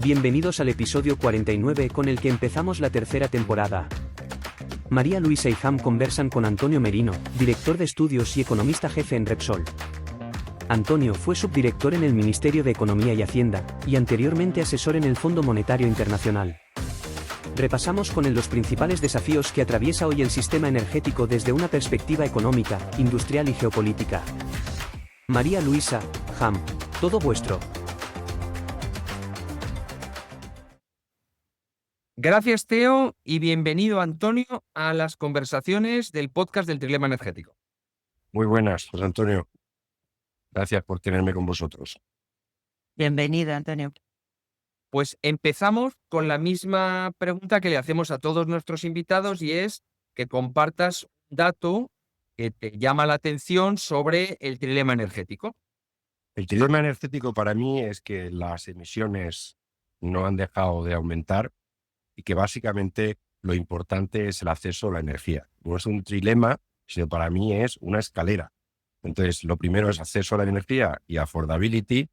Bienvenidos al episodio 49 con el que empezamos la tercera temporada. María Luisa y Ham conversan con Antonio Merino, director de estudios y economista jefe en Repsol. Antonio fue subdirector en el Ministerio de Economía y Hacienda, y anteriormente asesor en el Fondo Monetario Internacional. Repasamos con él los principales desafíos que atraviesa hoy el sistema energético desde una perspectiva económica, industrial y geopolítica. María Luisa, Ham, todo vuestro. Gracias, Teo, y bienvenido, Antonio, a las conversaciones del podcast del Trilema Energético. Muy buenas, José Antonio. Gracias por tenerme con vosotros. Bienvenido, Antonio. Pues empezamos con la misma pregunta que le hacemos a todos nuestros invitados, y es que compartas un dato que te llama la atención sobre el trilema energético. El trilema energético para mí es que las emisiones no han dejado de aumentar y que básicamente lo importante es el acceso a la energía. No es un trilema, sino para mí es una escalera. Entonces, lo primero es acceso a la energía y affordability,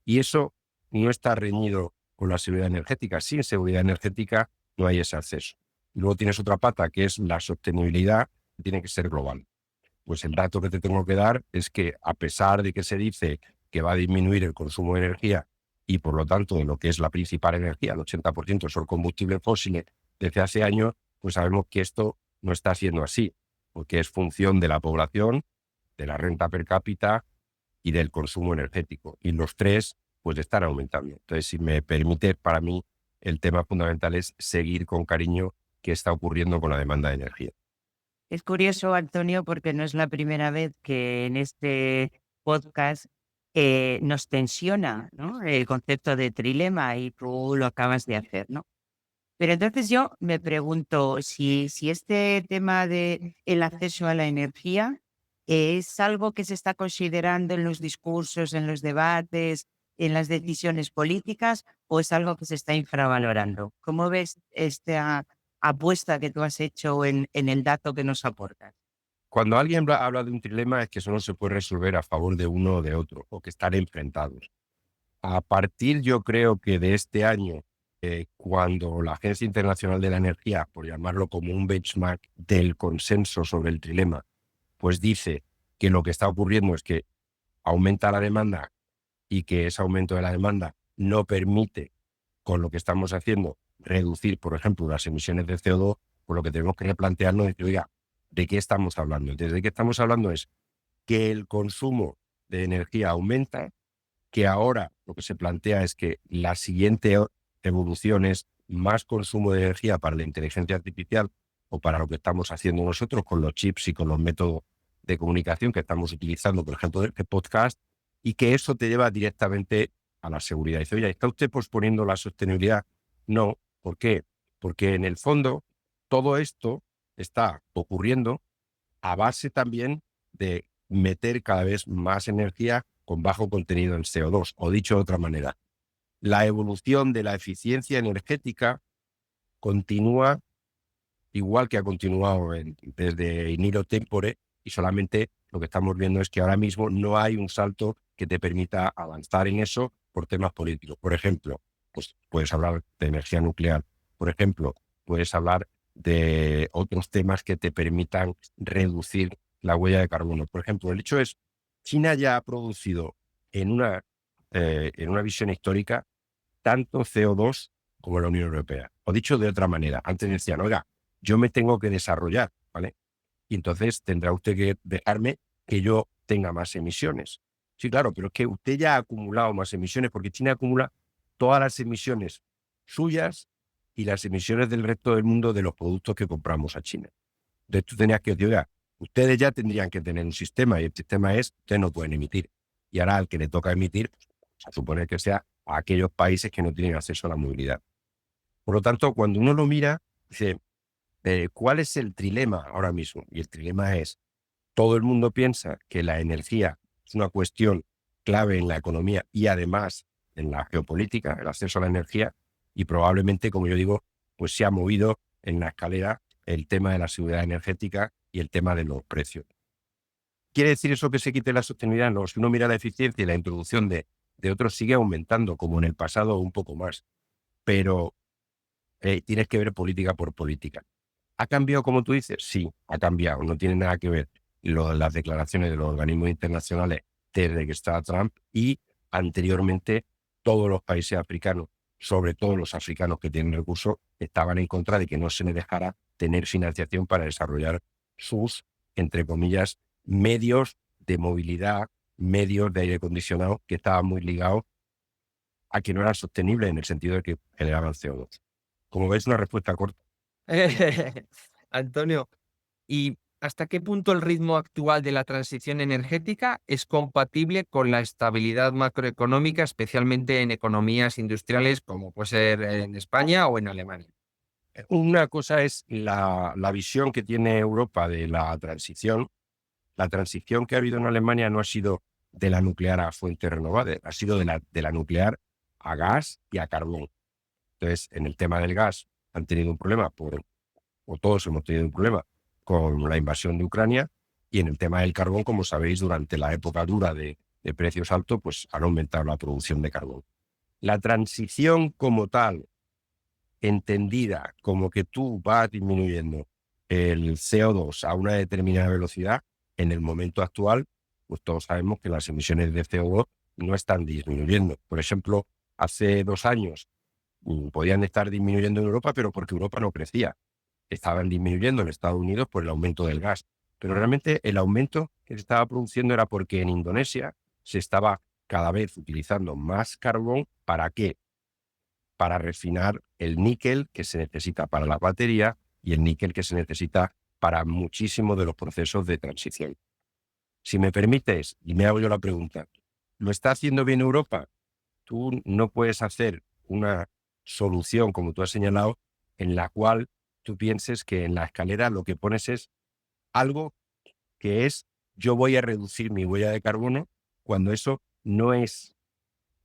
y eso no está reñido con la seguridad energética. Sin seguridad energética no hay ese acceso. Y luego tienes otra pata, que es la sostenibilidad, que tiene que ser global. Pues el dato que te tengo que dar es que, a pesar de que se dice que va a disminuir el consumo de energía y por lo tanto de lo que es la principal energía, el 80% son combustibles fósiles desde hace años, pues sabemos que esto no está siendo así, porque es función de la población, de la renta per cápita y del consumo energético. Y los tres pues están aumentando. Entonces, si me permite, para mí el tema fundamental es seguir con cariño qué está ocurriendo con la demanda de energía. Es curioso, Antonio, porque no es la primera vez que en este podcast nos tensiona, ¿no?, el concepto de trilema, y tú lo acabas de hacer, ¿no? Pero entonces yo me pregunto si este tema de el acceso a la energía es algo que se está considerando en los discursos, en los debates, en las decisiones políticas, o es algo que se está infravalorando. ¿Cómo ves esta apuesta que tú has hecho en el dato que nos aportas? Cuando alguien habla de un trilema es que eso no se puede resolver a favor de uno o de otro, o que están enfrentados. A partir, yo creo que de este año, cuando la Agencia Internacional de la Energía, por llamarlo como un benchmark del consenso sobre el trilema, pues dice que lo que está ocurriendo es que aumenta la demanda y que ese aumento de la demanda no permite, con lo que estamos haciendo, reducir, por ejemplo, las emisiones de CO2, pues lo que tenemos que replantearnos es que, oiga, ¿de qué estamos hablando? Entonces, ¿de qué estamos hablando? Es que el consumo de energía aumenta, que ahora lo que se plantea es que la siguiente evolución es más consumo de energía para la inteligencia artificial o para lo que estamos haciendo nosotros con los chips y con los métodos de comunicación que estamos utilizando, por ejemplo, este podcast, y que eso te lleva directamente a la seguridad. Y dice, oye, ¿está usted posponiendo la sostenibilidad? No. ¿Por qué? Porque en el fondo todo esto está ocurriendo a base también de meter cada vez más energía con bajo contenido en CO2. O dicho de otra manera, la evolución de la eficiencia energética continúa igual que ha continuado desde in illo tempore, y solamente lo que estamos viendo es que ahora mismo no hay un salto que te permita avanzar en eso por temas políticos. Por ejemplo, pues puedes hablar de energía nuclear. Por ejemplo, puedes hablar de otros temas que te permitan reducir la huella de carbono. Por ejemplo, el hecho es, China ya ha producido en una visión histórica tanto CO2 como la Unión Europea. O dicho de otra manera, antes decían, oiga, yo me tengo que desarrollar, ¿vale? Y entonces tendrá usted que dejarme que yo tenga más emisiones. Sí, claro, pero es que usted ya ha acumulado más emisiones, porque China acumula todas las emisiones suyas y las emisiones del resto del mundo de los productos que compramos a China. Entonces tú tenías que decir, oiga, ustedes ya tendrían que tener un sistema, y el sistema es, ustedes no pueden emitir. Y ahora al que le toca emitir, pues, se supone que sea a aquellos países que no tienen acceso a la movilidad. Por lo tanto, cuando uno lo mira, dice, ¿cuál es el trilema ahora mismo? Y el trilema es, todo el mundo piensa que la energía es una cuestión clave en la economía y además en la geopolítica, el acceso a la energía, y probablemente, como yo digo, pues se ha movido en la escalera el tema de la seguridad energética y el tema de los precios. ¿Quiere decir eso que se quite la sostenibilidad? No, si uno mira la eficiencia y la introducción de otros sigue aumentando, como en el pasado, un poco más. pero tienes que ver política por política. ¿Ha cambiado como tú dices? Sí, ha cambiado. No tiene nada que ver las declaraciones de los organismos internacionales desde que está Trump y anteriormente todos los países africanos, sobre todo los africanos que tienen recursos, estaban en contra de que no se les dejara tener financiación para desarrollar sus, entre comillas, medios de movilidad, medios de aire acondicionado que estaban muy ligados a que no eran sostenibles en el sentido de que generaban CO2. Como ves, una respuesta corta. Antonio, ¿y hasta qué punto el ritmo actual de la transición energética es compatible con la estabilidad macroeconómica, especialmente en economías industriales como puede ser en España o en Alemania? Una cosa es la visión que tiene Europa de la transición. La transición que ha habido en Alemania no ha sido de la nuclear a fuentes renovables, ha sido de la nuclear a gas y a carbón. Entonces, en el tema del gas han tenido un problema, o todos hemos tenido un problema con la invasión de Ucrania, y en el tema del carbón, como sabéis, durante la época dura de precios altos, pues han aumentado la producción de carbón. La transición como tal, entendida como que tú vas disminuyendo el CO2 a una determinada velocidad, en el momento actual, pues todos sabemos que las emisiones de CO2 no están disminuyendo. Por ejemplo, hace 2 años podían estar disminuyendo en Europa, pero porque Europa no crecía. Estaban disminuyendo en Estados Unidos por el aumento del gas. Pero realmente el aumento que se estaba produciendo era porque en Indonesia se estaba cada vez utilizando más carbón. ¿Para qué? Para refinar el níquel que se necesita para la batería y el níquel que se necesita para muchísimos de los procesos de transición. Si me permites, y me hago yo la pregunta, ¿lo está haciendo bien Europa? Tú no puedes hacer una solución, como tú has señalado, en la cual tú pienses que en la escalera lo que pones es algo que es yo voy a reducir mi huella de carbono, cuando eso no es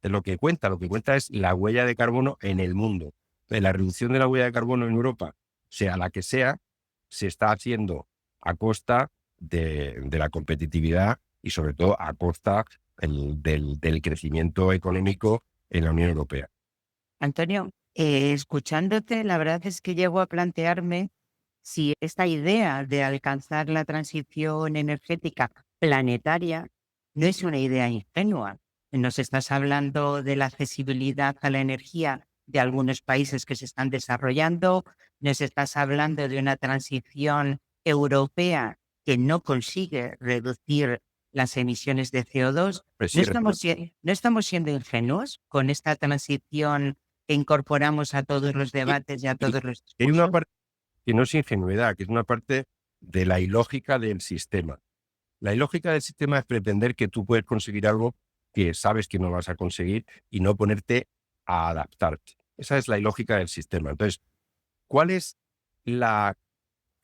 lo que cuenta es la huella de carbono en el mundo. Entonces, la reducción de la huella de carbono en Europa, sea la que sea, se está haciendo a costa de la competitividad y sobre todo a costa del crecimiento económico en la Unión Europea. Antonio, escuchándote, la verdad es que llego a plantearme si esta idea de alcanzar la transición energética planetaria no es una idea ingenua. Nos estás hablando de la accesibilidad a la energía de algunos países que se están desarrollando, nos estás hablando de una transición europea que no consigue reducir las emisiones de CO2. Pues ¿No sí, no estamos siendo ingenuos con esta transición que incorporamos a todos los debates y a todos los hay una discursos? parte que no es ingenuidad, que es una parte de la ilógica del sistema. La ilógica del sistema es pretender que tú puedes conseguir algo que sabes que no vas a conseguir y no ponerte a adaptarte. Esa es la ilógica del sistema. Entonces, ¿cuál es la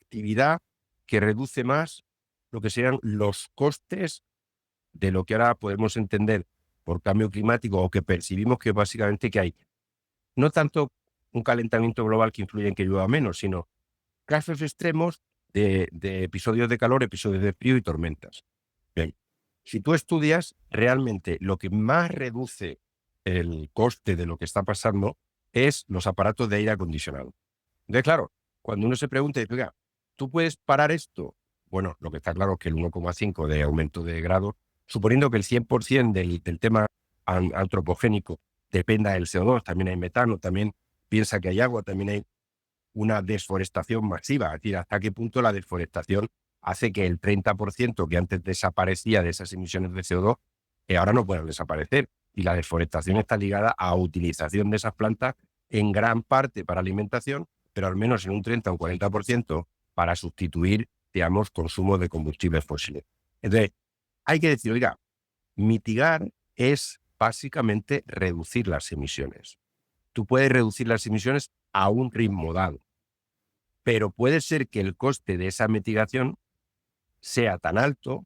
actividad que reduce más lo que serían los costes de lo que ahora podemos entender por cambio climático, o que percibimos que básicamente que hay no tanto un calentamiento global que influye en que llueva menos, sino casos extremos de episodios de calor, episodios de frío y tormentas? Bien, si tú estudias, realmente lo que más reduce el coste de lo que está pasando es los aparatos de aire acondicionado. Entonces, claro, cuando uno se pregunta, oiga, ¿tú puedes parar esto? Bueno, lo que está claro es que el 1,5 de aumento de grado, suponiendo que el 100% del tema antropogénico dependa del CO2, también hay metano, también piensa que hay agua, también hay una desforestación masiva. Es decir, hasta qué punto la desforestación hace que el 30% que antes desaparecía de esas emisiones de CO2, ahora no puedan desaparecer. Y la desforestación está ligada a utilización de esas plantas en gran parte para alimentación, pero al menos en un 30 o un 40% para sustituir, digamos, consumo de combustibles fósiles. Entonces, hay que decir, oiga, mitigar es básicamente reducir las emisiones. Tú puedes reducir las emisiones a un ritmo dado, pero puede ser que el coste de esa mitigación sea tan alto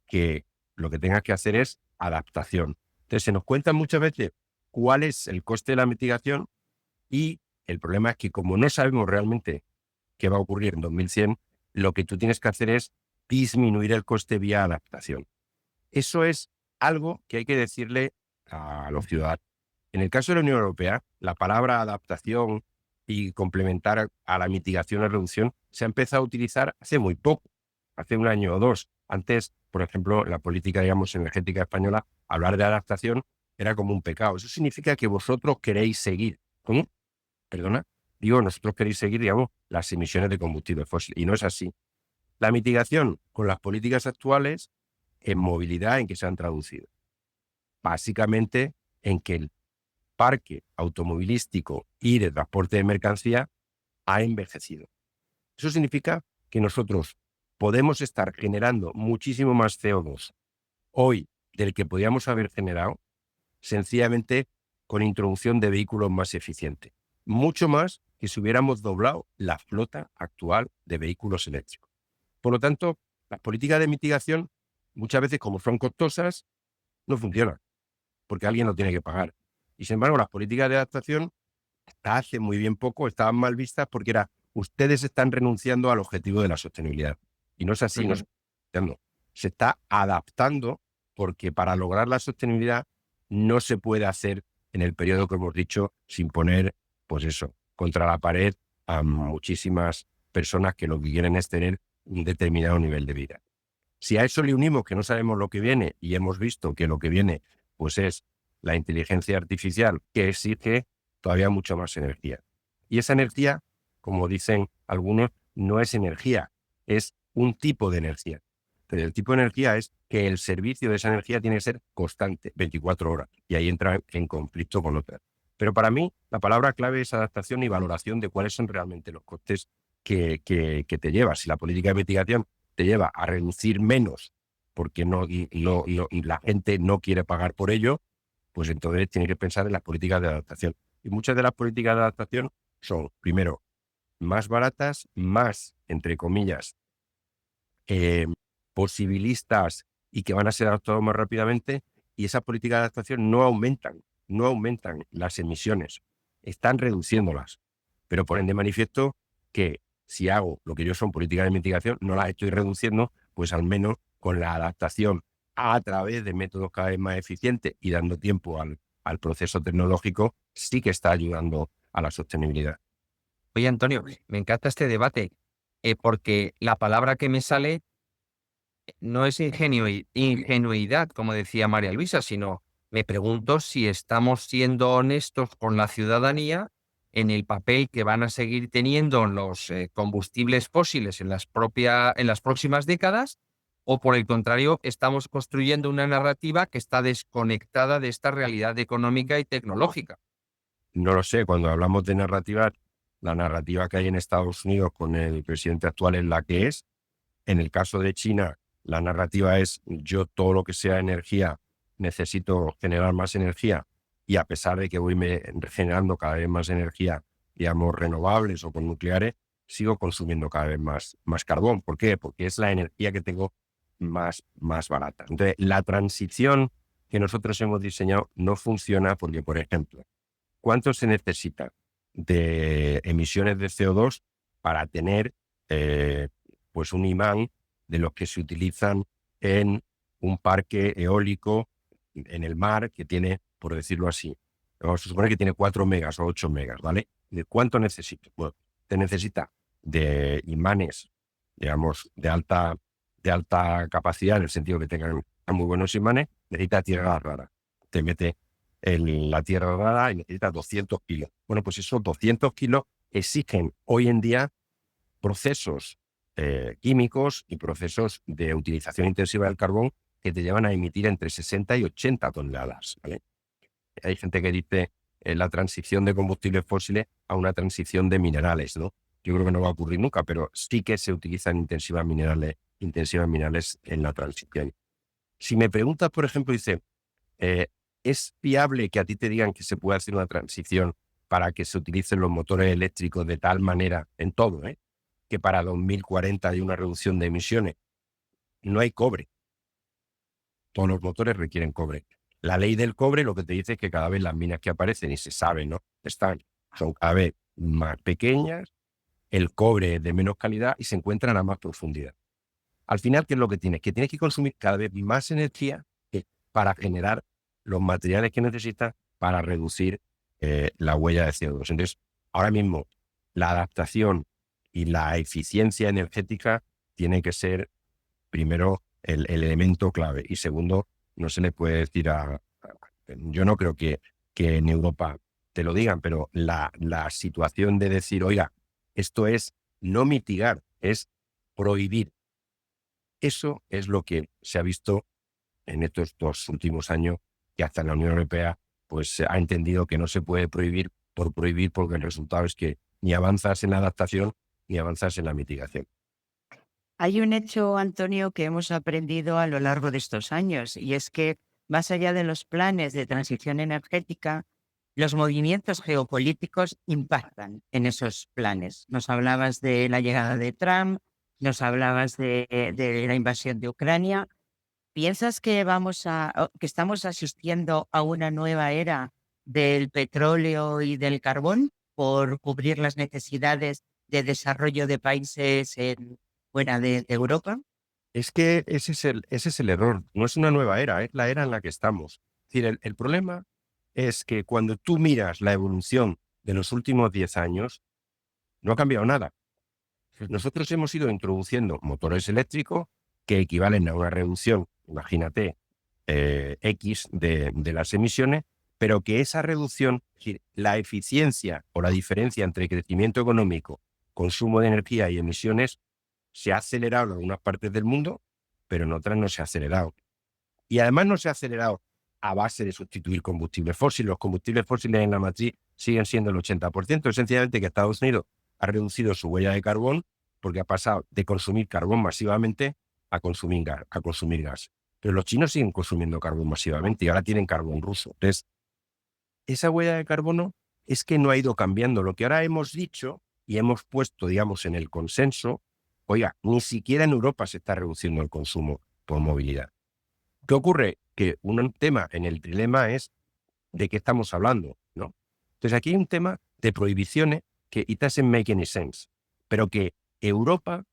que lo que tengas que hacer es adaptación. Entonces, se nos cuenta muchas veces cuál es el coste de la mitigación, y el problema es que como no sabemos realmente qué va a ocurrir en 2100, lo que tú tienes que hacer es disminuir el coste vía adaptación. Eso es algo que hay que decirle a los ciudadanos. En el caso de la Unión Europea, la palabra adaptación y complementar a la mitigación y reducción se ha empezado a utilizar hace muy poco, hace un año o dos. Antes, por ejemplo, en la política, digamos, energética española, hablar de adaptación era como un pecado. Eso significa que vosotros queréis seguir. ¿Cómo? Perdona. Digo, nosotros queréis seguir, digamos, las emisiones de combustibles fósiles. Y no es así. La mitigación con las políticas actuales en movilidad, ¿en qué se han traducido? Básicamente en que el parque automovilístico y de transporte de mercancía ha envejecido. Eso significa que nosotros podemos estar generando muchísimo más CO2 hoy del que podíamos haber generado sencillamente con introducción de vehículos más eficientes. Mucho más que si hubiéramos doblado la flota actual de vehículos eléctricos. Por lo tanto, las políticas de mitigación muchas veces, como son costosas, no funcionan, porque alguien lo tiene que pagar. Y sin embargo, las políticas de adaptación hasta hace muy bien poco estaban mal vistas porque era ustedes están renunciando al objetivo de la sostenibilidad. Y no es así, no se está renunciando. Se está adaptando porque para lograr la sostenibilidad no se puede hacer en el periodo que hemos dicho sin poner, pues eso, contra la pared a muchísimas personas que lo que quieren es tener un determinado nivel de vida. Si a eso le unimos que no sabemos lo que viene y hemos visto que lo que viene pues es la inteligencia artificial que exige todavía mucho más energía. Y esa energía, como dicen algunos, no es energía, es un tipo de energía. Entonces, el tipo de energía es que el servicio de esa energía tiene que ser constante, 24 horas, y ahí entra en conflicto con otras. Pero para mí, la palabra clave es adaptación y valoración de cuáles son realmente los costes que te lleva. Si la política de mitigación te lleva a reducir menos porque la gente no quiere pagar por ello, pues entonces tiene que pensar en las políticas de adaptación. Y muchas de las políticas de adaptación son, primero, más baratas, más, entre comillas, posibilistas y que van a ser adaptados más rápidamente, y esas políticas de adaptación no aumentan las emisiones, están reduciéndolas, pero ponen de manifiesto que si hago lo que yo son políticas de mitigación, no las estoy reduciendo, pues al menos con la adaptación a través de métodos cada vez más eficientes y dando tiempo al proceso tecnológico, sí que está ayudando a la sostenibilidad. Oye, Antonio, me encanta este debate, porque la palabra que me sale no es ingenuidad, como decía María Luisa, sino me pregunto si estamos siendo honestos con la ciudadanía en el papel que van a seguir teniendo los combustibles fósiles en las próximas décadas, o por el contrario, estamos construyendo una narrativa que está desconectada de esta realidad económica y tecnológica. No lo sé, cuando hablamos de narrativa, la narrativa que hay en Estados Unidos con el presidente actual es la que es. En el caso de China, la narrativa es yo todo lo que sea energía, necesito generar más energía, y a pesar de que voy generando cada vez más energía, digamos, renovables o con nucleares, sigo consumiendo cada vez más carbón. ¿Por qué? Porque es la energía que tengo más barata. Entonces, la transición que nosotros hemos diseñado no funciona porque, por ejemplo, ¿cuánto se necesita de emisiones de CO2 para tener pues un imán de los que se utilizan en un parque eólico en el mar que tiene, por decirlo así, vamos a suponer que tiene 4 megas o 8 megas, ¿vale? ¿De cuánto necesita? Bueno, te necesita de imanes, digamos, de alta capacidad, en el sentido que tengan muy buenos imanes, necesita tierra rara. Te mete en la tierra rara y necesita 200 kilos. Bueno, pues esos 200 kilos exigen hoy en día procesos químicos y procesos de utilización intensiva del carbón que te llevan a emitir entre 60 y 80 toneladas, ¿vale? Hay gente que dice la transición de combustibles fósiles a una transición de minerales, ¿no? Yo creo que no va a ocurrir nunca, pero sí que se utilizan intensivas minerales en la transición. Si me preguntas, por ejemplo, dice, ¿es viable que a ti te digan que se puede hacer una transición para que se utilicen los motores eléctricos de tal manera, en todo, que para 2040 hay una reducción de emisiones? No hay cobre. Todos los motores requieren cobre. La ley del cobre lo que te dice es que cada vez las minas que aparecen, y se sabe, ¿no? Son cada vez más pequeñas, el cobre es de menos calidad y se encuentran a más profundidad. Al final, ¿qué es lo que tienes? Que tienes que consumir cada vez más energía para generar los materiales que necesitas para reducir la huella de CO2. Entonces, ahora mismo, la adaptación y la eficiencia energética tiene que ser, primero, el elemento clave. Y segundo, no se le puede decir yo no creo que en Europa te lo digan, pero la situación de decir, oiga, esto es no mitigar, es prohibir. Eso es lo que se ha visto en estos 2 últimos años, que hasta la Unión Europea pues ha entendido que no se puede prohibir por prohibir, porque el resultado es que ni avanzas en la adaptación ni avanzas en la mitigación. Hay un hecho, Antonio, que hemos aprendido a lo largo de estos años, y es que más allá de los planes de transición energética, los movimientos geopolíticos impactan en esos planes. Nos hablabas de la llegada de Trump, nos hablabas de la invasión de Ucrania. ¿Piensas que que estamos asistiendo a una nueva era del petróleo y del carbón por cubrir las necesidades de desarrollo de países fuera de Europa? Es que ese es el error. No es una nueva era, es la era en la que estamos. Es decir, el problema es que cuando tú miras la evolución de los últimos 10 años, no ha cambiado nada. Nosotros hemos ido introduciendo motores eléctricos que equivalen a una reducción, imagínate, X de las emisiones, pero que esa reducción, es decir, la eficiencia o la diferencia entre crecimiento económico, consumo de energía y emisiones, se ha acelerado en algunas partes del mundo, pero en otras no se ha acelerado. Y además no se ha acelerado a base de sustituir combustibles fósiles. Los combustibles fósiles en la matriz siguen siendo el 80%. Es sencillamente que Estados Unidos ha reducido su huella de carbón porque ha pasado de consumir carbón masivamente a consumir gas. Pero los chinos siguen consumiendo carbón masivamente y ahora tienen carbón ruso. Entonces, esa huella de carbono es que no ha ido cambiando. Lo que ahora hemos dicho y hemos puesto, digamos, en el consenso, oiga, ni siquiera en Europa se está reduciendo el consumo por movilidad. ¿Qué ocurre? Que un tema en el trilema es de qué estamos hablando, ¿no? Entonces aquí hay un tema de prohibiciones que it doesn't make any sense, pero que Europa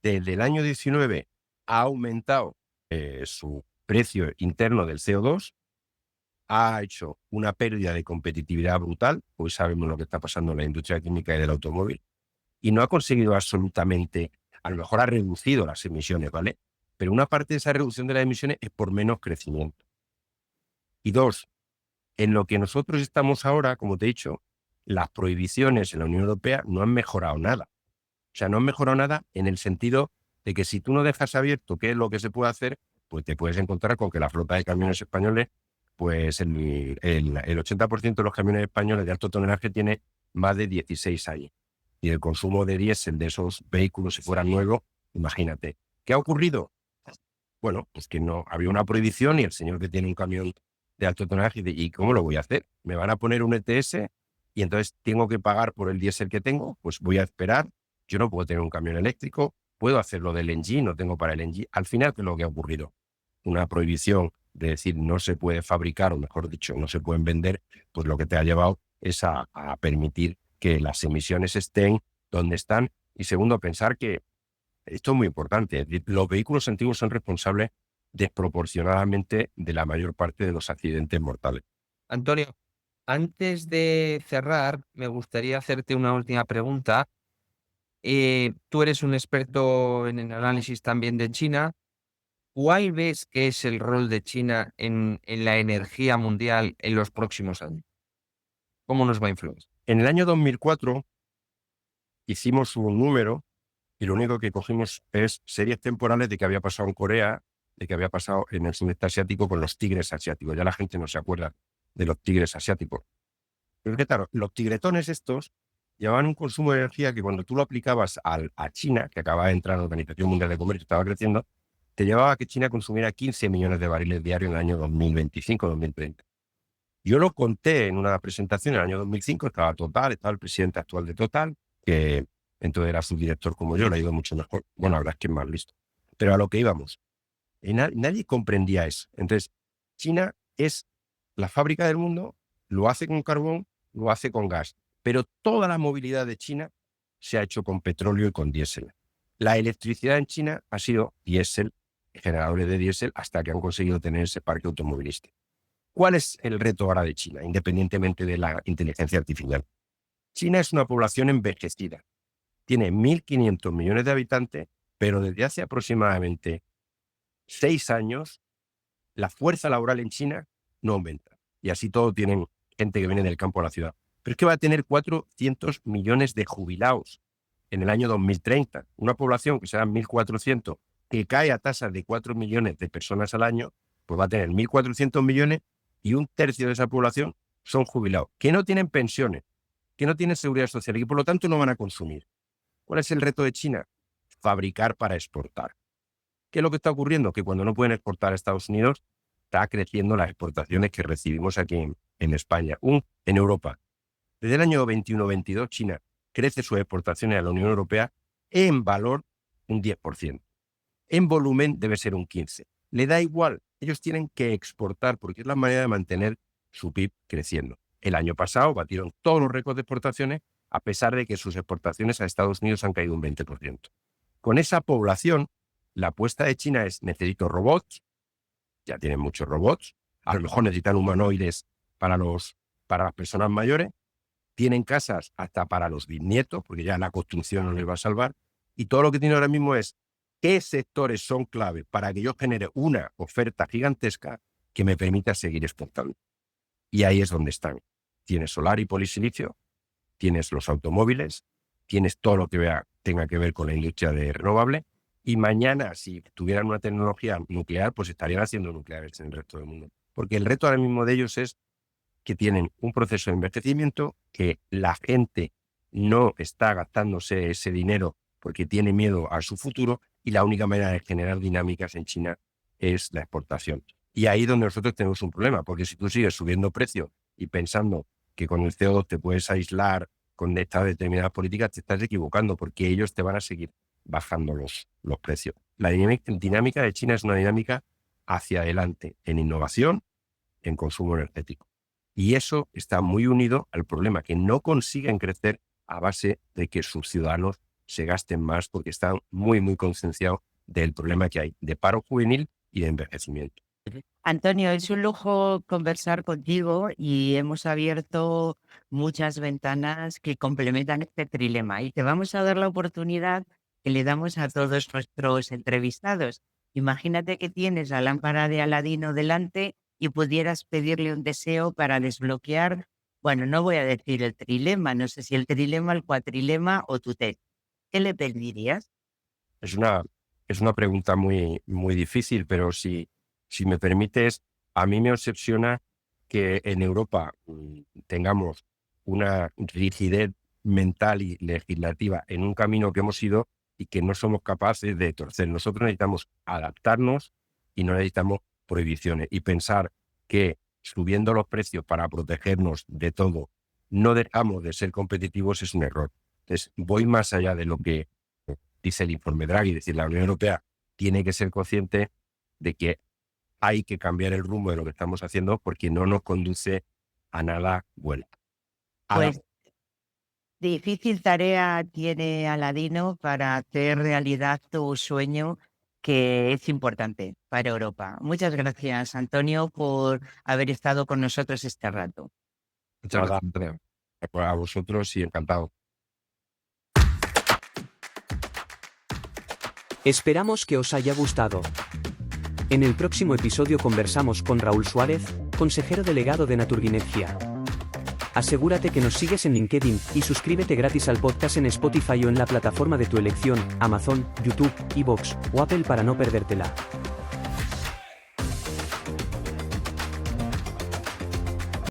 desde el año 19 ha aumentado su precio interno del CO2, ha hecho una pérdida de competitividad brutal, hoy sabemos lo que está pasando en la industria química y del automóvil, y no ha conseguido absolutamente, a lo mejor ha reducido las emisiones, ¿vale? Pero una parte de esa reducción de las emisiones es por menos crecimiento. Y dos, en lo que nosotros estamos ahora, como te he dicho, las prohibiciones en la Unión Europea no han mejorado nada. O sea, no han mejorado nada en el sentido de que si tú no dejas abierto qué es lo que se puede hacer, pues te puedes encontrar con que la flota de camiones españoles, pues el 80% de los camiones españoles de alto tonelaje tiene más de 16 años. Y el consumo de diésel de esos vehículos, si fueran nuevos, imagínate. ¿Qué ha ocurrido? Bueno, pues que no había una prohibición y el señor que tiene un camión de alto tonelaje dice, ¿y cómo lo voy a hacer? ¿Me van a poner un ETS y entonces tengo que pagar por el diésel que tengo? Pues voy a esperar. Yo no puedo tener un camión eléctrico, puedo hacerlo del LNG, no tengo para el LNG. Al final, ¿qué es lo que ha ocurrido? Una prohibición de decir no se puede fabricar, o mejor dicho, no se pueden vender, pues lo que te ha llevado es a permitir que las emisiones estén donde están. Y segundo, pensar que esto es muy importante. Los vehículos antiguos son responsables desproporcionadamente de la mayor parte de los accidentes mortales. Antonio, antes de cerrar, me gustaría hacerte una última pregunta. Tú eres un experto en el análisis también de China. ¿Cuál ves que es el rol de China en la energía mundial en los próximos años? ¿Cómo nos va a influir? En el año 2004 hicimos un número y lo único que cogimos es series temporales de que había pasado en Corea, de que había pasado en el sudeste asiático con los tigres asiáticos. Ya la gente no se acuerda de los tigres asiáticos. Pero es que claro, los tigretones estos llevaban un consumo de energía que cuando tú lo aplicabas a China, que acababa de entrar en la Organización Mundial de Comercio, estaba creciendo, te llevaba a que China consumiera 15 millones de barriles diarios en el año 2025-2030. Yo lo conté en una presentación en el año 2005, estaba Total, estaba el presidente actual de Total, que entonces era subdirector como yo, le ha ido mucho mejor. Bueno, la verdad es que es más listo. Pero a lo que íbamos, nadie comprendía eso. Entonces, China es la fábrica del mundo, lo hace con carbón, lo hace con gas. Pero toda la movilidad de China se ha hecho con petróleo y con diésel. La electricidad en China ha sido diésel, generadores de diésel, hasta que han conseguido tener ese parque automovilístico. ¿Cuál es el reto ahora de China, independientemente de la inteligencia artificial? China es una población envejecida. Tiene 1.500 millones de habitantes, pero desde hace aproximadamente 6 años, la fuerza laboral en China no aumenta. Y así todos tienen gente que viene del campo a la ciudad. Pero es que va a tener 400 millones de jubilados en el año 2030. Una población que será 1.400, que cae a tasas de 4 millones de personas al año, pues va a tener 1.400 millones y un tercio de esa población son jubilados, que no tienen pensiones, que no tienen seguridad social y que por lo tanto no van a consumir. ¿Cuál es el reto de China? Fabricar para exportar. ¿Qué es lo que está ocurriendo? Que cuando no pueden exportar a Estados Unidos, está creciendo las exportaciones que recibimos aquí en España, en Europa. Desde el año 21-22, China crece sus exportaciones a la Unión Europea en valor un 10%. En volumen debe ser un 15%. Le da igual, ellos tienen que exportar porque es la manera de mantener su PIB creciendo. El año pasado batieron todos los récords de exportaciones a pesar de que sus exportaciones a Estados Unidos han caído un 20%. Con esa población, la apuesta de China es: necesito robots, ya tienen muchos robots, a lo mejor necesitan humanoides para las personas mayores, tienen casas hasta para los bisnietos, porque ya la construcción no les va a salvar, y todo lo que tiene ahora mismo es qué sectores son clave para que yo genere una oferta gigantesca que me permita seguir exportando. Y ahí es donde están. Tienes solar y polisilicio, tienes los automóviles, tienes todo lo que tenga que ver con la industria de renovable, y mañana, si tuvieran una tecnología nuclear, pues estarían haciendo nucleares en el resto del mundo. Porque el reto ahora mismo de ellos es que tienen un proceso de envejecimiento, que la gente no está gastándose ese dinero porque tiene miedo a su futuro, y la única manera de generar dinámicas en China es la exportación. Y ahí es donde nosotros tenemos un problema, porque si tú sigues subiendo precios y pensando que con el CO2 te puedes aislar con estas determinadas políticas, te estás equivocando, porque ellos te van a seguir bajando los precios. La dinámica de China es una dinámica hacia adelante en innovación, en consumo energético. Y eso está muy unido al problema, que no consiguen crecer a base de que sus ciudadanos se gasten más, porque están muy, muy concienciados del problema que hay de paro juvenil y de envejecimiento. Antonio, es un lujo conversar contigo y hemos abierto muchas ventanas que complementan este trilema, y te vamos a dar la oportunidad que le damos a todos nuestros entrevistados. Imagínate que tienes la lámpara de Aladino delante y pudieras pedirle un deseo para desbloquear, bueno, no voy a decir el trilema, no sé si el trilema, el cuatrilema o tu test. ¿Qué le pedirías? Es una pregunta muy, muy difícil, pero si me permites, a mí me obsesiona que en Europa tengamos una rigidez mental y legislativa en un camino que hemos ido y que no somos capaces de torcer. Nosotros necesitamos adaptarnos y no necesitamos prohibiciones. Y pensar que subiendo los precios para protegernos de todo no dejamos de ser competitivos es un error. Entonces, voy más allá de lo que dice el informe Draghi. Es decir, la Unión Europea tiene que ser consciente de que hay que cambiar el rumbo de lo que estamos haciendo, porque no nos conduce a nada bueno. Pues difícil tarea tiene Aladino para hacer realidad tu sueño, que es importante para Europa. Muchas gracias, Antonio, por haber estado con nosotros este rato. Muchas gracias, Andrea. A vosotros y encantado. Esperamos que os haya gustado. En el próximo episodio conversamos con Raúl Suárez, consejero delegado de Naturginecia. Asegúrate que nos sigues en LinkedIn y suscríbete gratis al podcast en Spotify o en la plataforma de tu elección, Amazon, YouTube, iVoox o Apple, para no perdértela.